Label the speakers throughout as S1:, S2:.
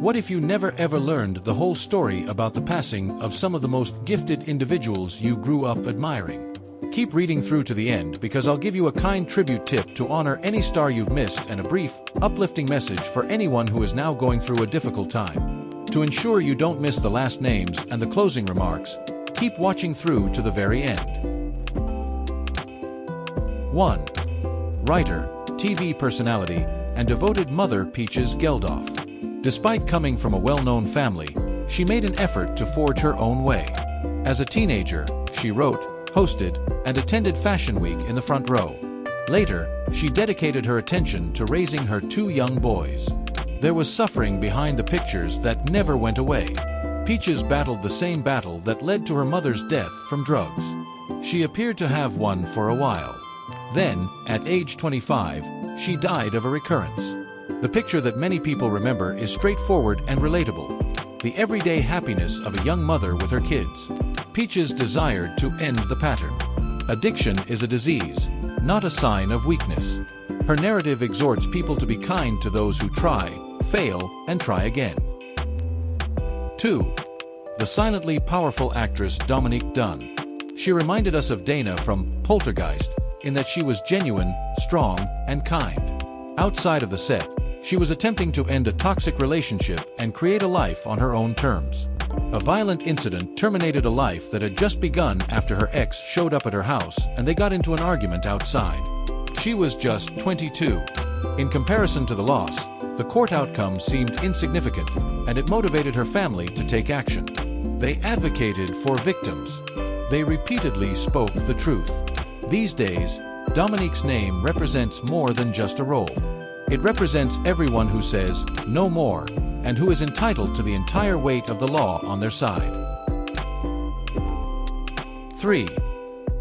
S1: What if you never ever learned the whole story about the passing of some of the most gifted individuals you grew up admiring? Keep reading through to the end because I'll give you a kind tribute tip to honor any star you've missed and a brief, uplifting message for anyone who is now going through a difficult time. To ensure you don't miss the last names and the closing remarks, keep watching through to the very end. 1. Writer, TV personality, and devoted mother Peaches Geldof. Despite coming from a well-known family, she made an effort to forge her own way. As a teenager, she wrote, hosted, and attended Fashion Week in the front row. Later, she dedicated her attention to raising her 2 young boys. There was suffering behind the pictures that never went away. Peaches battled the same battle that led to her mother's death from drugs. She appeared to have won for a while. Then, at age 25, she died of a recurrence. The picture that many people remember is straightforward and relatable. The everyday happiness of a young mother with her kids. Peaches desired to end the pattern. Addiction is a disease, not a sign of weakness. Her narrative exhorts people to be kind to those who try, fail, and try again. 2. The silently powerful actress Dominique Dunne. She reminded us of Dana from Poltergeist, in that she was genuine, strong, and kind. Outside of the set, she was attempting to end a toxic relationship and create a life on her own terms. A violent incident terminated a life that had just begun after her ex showed up at her house and they got into an argument outside. She was just 22. In comparison to the loss, the court outcome seemed insignificant, and it motivated her family to take action. They advocated for victims. They repeatedly spoke the truth. These days, Dominique's name represents more than just a role. It represents everyone who says, no more, and who is entitled to the entire weight of the law on their side. 3.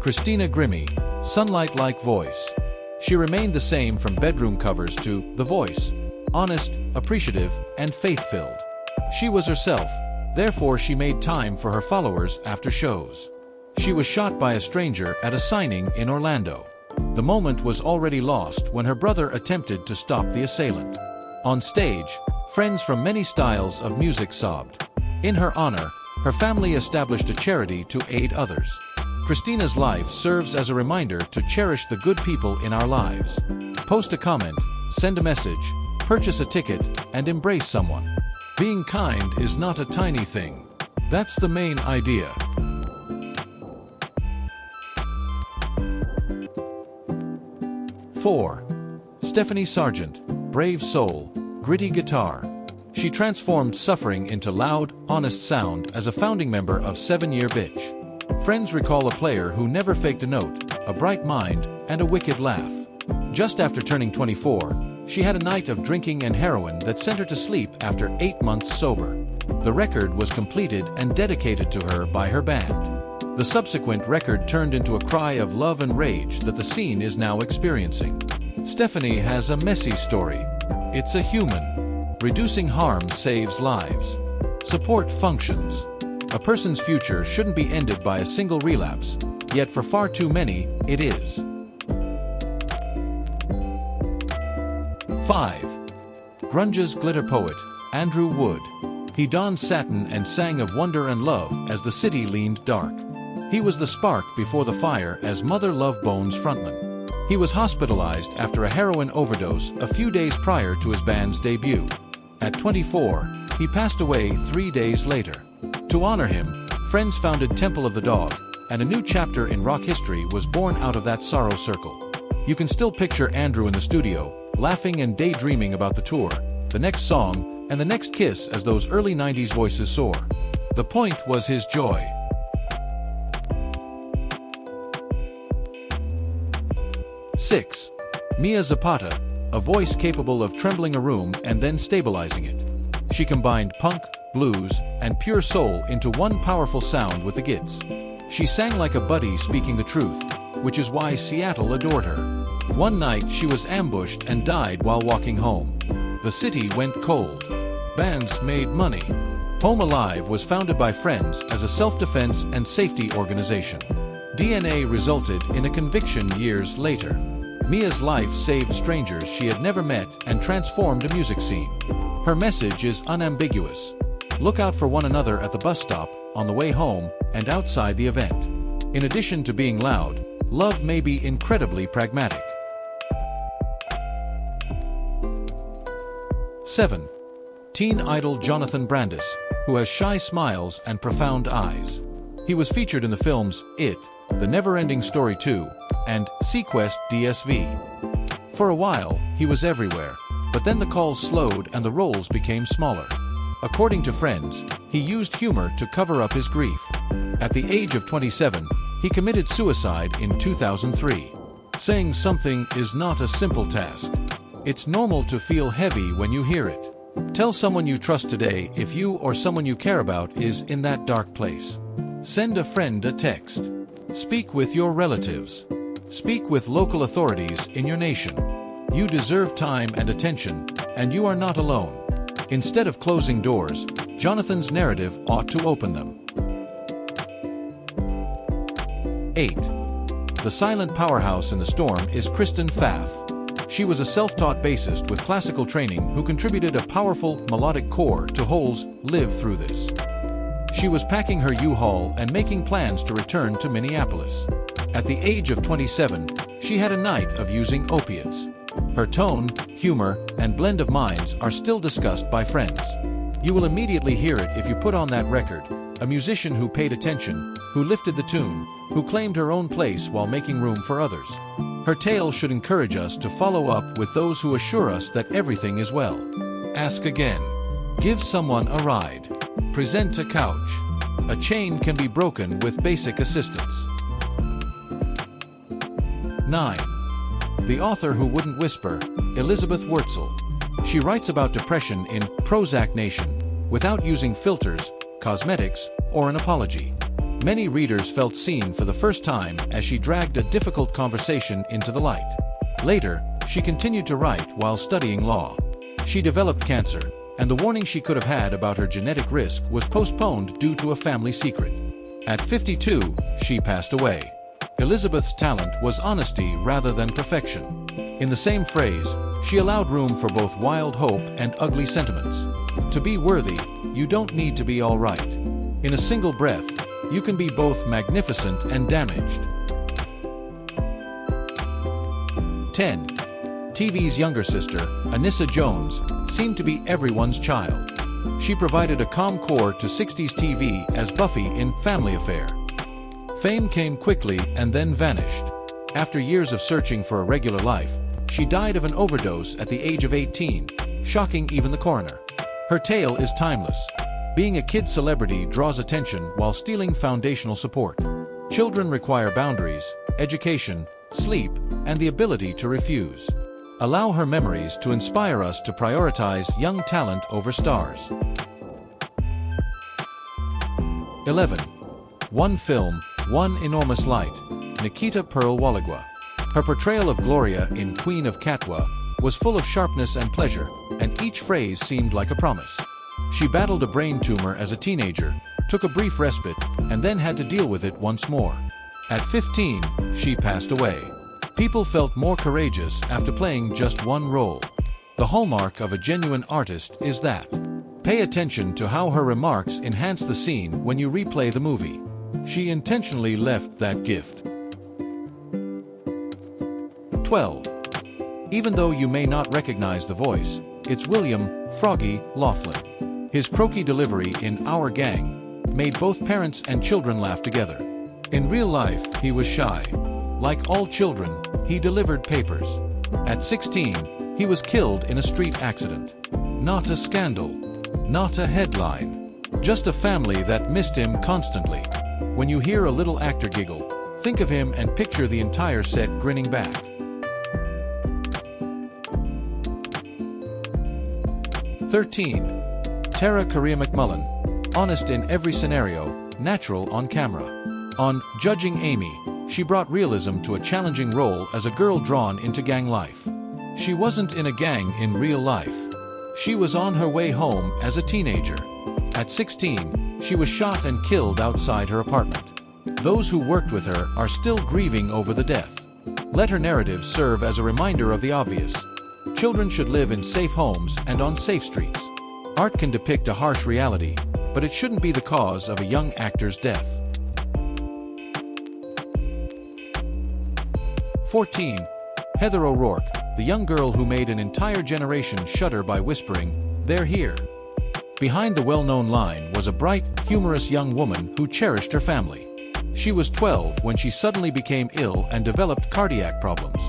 S1: Christina Grimmie, sunlight-like voice. She remained the same from bedroom covers to The Voice, honest, appreciative, and faith-filled. She was herself, therefore she made time for her followers after shows. She was shot by a stranger at a signing in Orlando. The moment was already lost when her brother attempted to stop the assailant. On stage, friends from many styles of music sobbed. In her honor, her family established a charity to aid others. Christina's life serves as a reminder to cherish the good people in our lives. Post a comment, send a message, purchase a ticket, and embrace someone. Being kind is not a tiny thing. That's the main idea. 4. Stephanie Sargent, brave soul, gritty guitar. She transformed suffering into loud, honest sound as a founding member of 7 Year Bitch. Friends recall a player who never faked a note, a bright mind, and a wicked laugh. Just after turning 24, she had a night of drinking and heroin that sent her to sleep after 8 months sober. The record was completed and dedicated to her by her band. The subsequent record turned into a cry of love and rage that the scene is now experiencing. Stephanie has a messy story. It's a human. Reducing harm saves lives. Support functions. A person's future shouldn't be ended by a single relapse, yet for far too many, it is. 5. Grunge's glitter poet, Andrew Wood. He donned satin and sang of wonder and love as the city leaned dark. He was the spark before the fire as Mother Love Bone's frontman. He was hospitalized after a heroin overdose a few days prior to his band's debut. At 24, he passed away 3 days later. To honor him, friends founded Temple of the Dog, and a new chapter in rock history was born out of that sorrow circle. You can still picture Andrew in the studio, laughing and daydreaming about the tour, the next song, and the next kiss as those early 90s voices soar. The point was his joy. 6. Mia Zapata, a voice capable of trembling a room and then stabilizing it. She combined punk, blues, and pure soul into one powerful sound with the gits. She sang like a buddy speaking the truth, which is why Seattle adored her. One night she was ambushed and died while walking home. The city went cold. Bands made money. Home Alive was founded by friends as a self-defense and safety organization. DNA resulted in a conviction years later. Mia's life saved strangers she had never met and transformed a music scene. Her message is unambiguous. Look out for one another at the bus stop, on the way home, and outside the event. In addition to being loud, love may be incredibly pragmatic. 7. Teen idol Jonathan Brandis, who has shy smiles and profound eyes. He was featured in the films It, The Never-Ending Story 2, and Sequest DSV. For a while, he was everywhere, but then the calls slowed and the roles became smaller. According to friends, he used humor to cover up his grief. At the age of 27, he committed suicide in 2003. Saying something is not a simple task. It's normal to feel heavy when you hear it. Tell someone you trust today if you or someone you care about is in that dark place. Send a friend a text. Speak with your relatives. Speak with local authorities in your nation. You deserve time and attention, and you are not alone. Instead of closing doors, Jonathan's narrative ought to open them. 8. The silent powerhouse in the storm is Kristen Pfaff. She was a self-taught bassist with classical training who contributed a powerful melodic core to Hole's Live Through This. She was packing her U-Haul and making plans to return to Minneapolis. At the age of 27, she had a night of using opiates. Her tone, humor, and blend of minds are still discussed by friends. You will immediately hear it if you put on that record, a musician who paid attention, who lifted the tune, who claimed her own place while making room for others. Her tale should encourage us to follow up with those who assure us that everything is well. Ask again. Give someone a ride. Present a couch. A chain can be broken with basic assistance. 9. The author who wouldn't whisper, Elizabeth Wurtzel. She writes about depression in Prozac Nation, without using filters, cosmetics, or an apology. Many readers felt seen for the first time as she dragged a difficult conversation into the light. Later, she continued to write while studying law. She developed cancer, and the warning she could have had about her genetic risk was postponed due to a family secret. At 52, she passed away. Elizabeth's talent was honesty rather than perfection. In the same phrase, she allowed room for both wild hope and ugly sentiments. To be worthy, you don't need to be all right. In a single breath, you can be both magnificent and damaged. 10. TV's younger sister, Anissa Jones, seemed to be everyone's child. She provided a calm core to 60s TV as Buffy in Family Affair. Fame came quickly and then vanished. After years of searching for a regular life, she died of an overdose at the age of 18, shocking even the coroner. Her tale is timeless. Being a kid celebrity draws attention while stealing foundational support. Children require boundaries, education, sleep, and the ability to refuse. Allow her memories to inspire us to prioritize young talent over stars. 11. One film, one enormous light. Nikita Pearl Waligwa. Her portrayal of Gloria in Queen of Katwa was full of sharpness and pleasure, and each phrase seemed like a promise. She battled a brain tumor as a teenager, took a brief respite, and then had to deal with it once more. At 15, she passed away. People felt more courageous after playing just one role. The hallmark of a genuine artist is that. Pay attention to how her remarks enhance the scene when you replay the movie. She intentionally left that gift. 12. Even though you may not recognize the voice, it's William "Froggy" Laughlin. His croaky delivery in Our Gang made both parents and children laugh together. In real life, he was shy. Like all children, he delivered papers. At 16, he was killed in a street accident. Not a scandal. Not a headline. Just a family that missed him constantly. When you hear a little actor giggle, think of him and picture the entire set grinning back. 13. Tara Korea McMullen. Honest in every scenario, natural on camera. On Judging Amy, she brought realism to a challenging role as a girl drawn into gang life. She wasn't in a gang in real life. She was on her way home as a teenager. At 16, she was shot and killed outside her apartment. Those who worked with her are still grieving over the death. Let her narrative serve as a reminder of the obvious. Children should live in safe homes and on safe streets. Art can depict a harsh reality, but it shouldn't be the cause of a young actor's death. 14. Heather O'Rourke, the young girl who made an entire generation shudder by whispering, "They're here." Behind the well-known line was a bright, humorous young woman who cherished her family. She was 12 when she suddenly became ill and developed cardiac problems.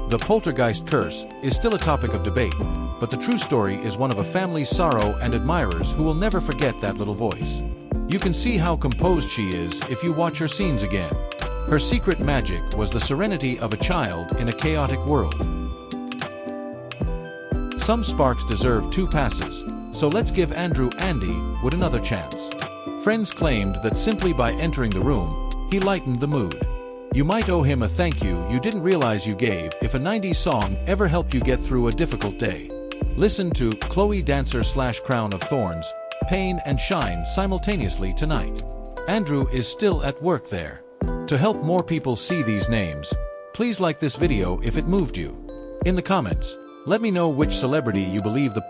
S1: The poltergeist curse is still a topic of debate, but the true story is one of a family's sorrow and admirers who will never forget that little voice. You can see how composed she is if you watch her scenes again. Her secret magic was the serenity of a child in a chaotic world. Some sparks deserve 2 passes, so let's give Andrew Andy Wood another chance. Friends claimed that simply by entering the room, he lightened the mood. You might owe him a thank you didn't realize you gave if a 90s song ever helped you get through a difficult day. Listen to Chloe Dancer / Crown of Thorns, Pain and Shine simultaneously tonight. Andrew is still at work there. To help more people see these names, please like this video if it moved you. In the comments, let me know which celebrity you believe the